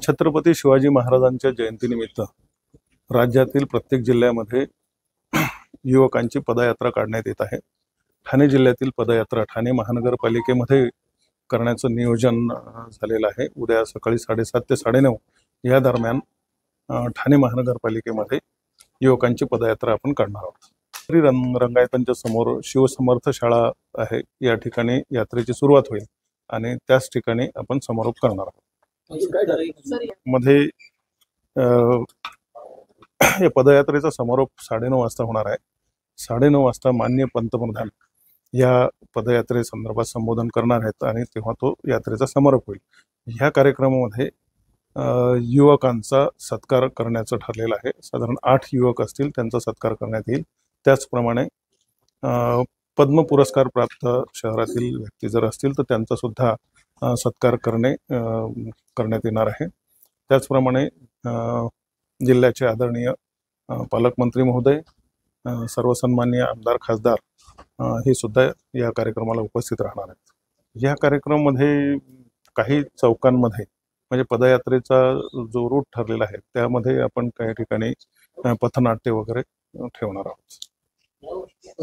छत्रपती शिवाजी महाराजांच्या जयंतीनिमित्त राज्यातील प्रत्येक जिल्ह्यामध्ये युवकांची पदयात्रा काढण्यात येत आहे। ठाणे जिल्ह्यातील पदयात्रा ठाणे महानगरपालिकेमध्ये करण्याचं नियोजन झालेलं आहे। उद्या सकाळी 7:30 ते 9:30 या दरम्यान ठाणे महानगरपालिकेमध्ये युवकांची पदयात्रा आपण काढणार आहोत। रंगायतांच्या समोर शिवसमर्थ शाळा आहे, या ठिकाणी यात्रेची सुरुवात होईल आणि त्याच ठिकाणी आपण समारोप करणार आहोत। मध्ये या पदयात्रेचा समारोप 9:30 वाजता होणार आहे। 9:30 वाजता माननीय पंतप्रधान या पदयात्रेसंदर्भात संबोधन करणार आहेत आणि तेव्हा तो यात्रेचा समारोप होईल। ह्या कार्यक्रमामध्ये युवकांचा सत्कार करण्याचं ठरलेलं आहे। साधारण 8 युवक असतील, त्यांचा सत्कार करण्यात येईल। त्याचप्रमाणे पद्म पुरस्कार प्राप्त शहरातील व्यक्ती जर असतील तर त्यांचा सुद्धा सत्कार करण्यात येणार आहे। त्याचप्रमाणे जिल्ह्याचे आदरणीय पालकमंत्री महोदय, सर्व सन्माननीय आमदार खासदार हे सुद्धा या कार्यक्रमाला उपस्थित राहणार आहेत। या कार्यक्रमामध्ये काही चौकांमध्ये म्हणजे पदयात्रेचा जो रूट ठरलेला आहे त्यामध्ये आपण काही ठिकाणी पथनाट्य वगैरे ठेवणार आहोत।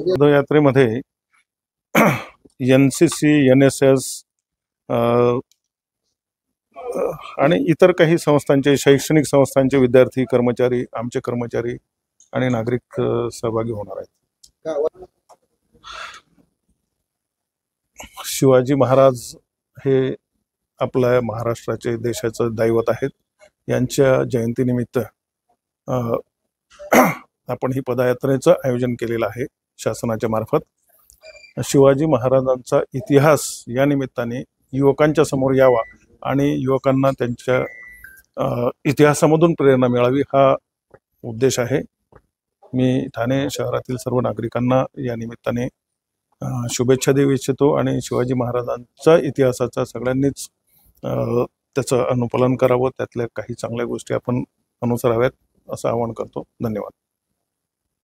पदयात्रेमध्ये NCC, NSS आणि इतर काही संस्थांचे, शैक्षणिक संस्थांचे विद्यार्थी, कर्मचारी, आमचे कर्मचारी आणि नागरिक सहभागी होणार आहेत। शिवाजी महाराज हे आपल्या महाराष्ट्राचे, देशाचं दैवत आहेत। यांच्या जयंतीनिमित्त आपण ही पदयात्रेचं आयोजन केलेलं आहे शासनाच्या मार्फत। शिवाजी महाराजांचा इतिहास या निमित्ताने युवकांच्या समोर यावा आणि युवकांना त्यांच्या इतिहासामधून प्रेरणा मिळावी, हा उद्देश आहे। मी ठाणे शहरातील सर्व नागरिकांना या निमित्ताने शुभेच्छा देऊ इच्छितो आणि शिवाजी महाराजांचा इतिहासाचा सगळ्यांनीच त्याचं अनुपालन करावं, त्यातल्या काही चांगल्या गोष्टी आपण अनुसराव्यात असं आवाहन करतो। धन्यवाद।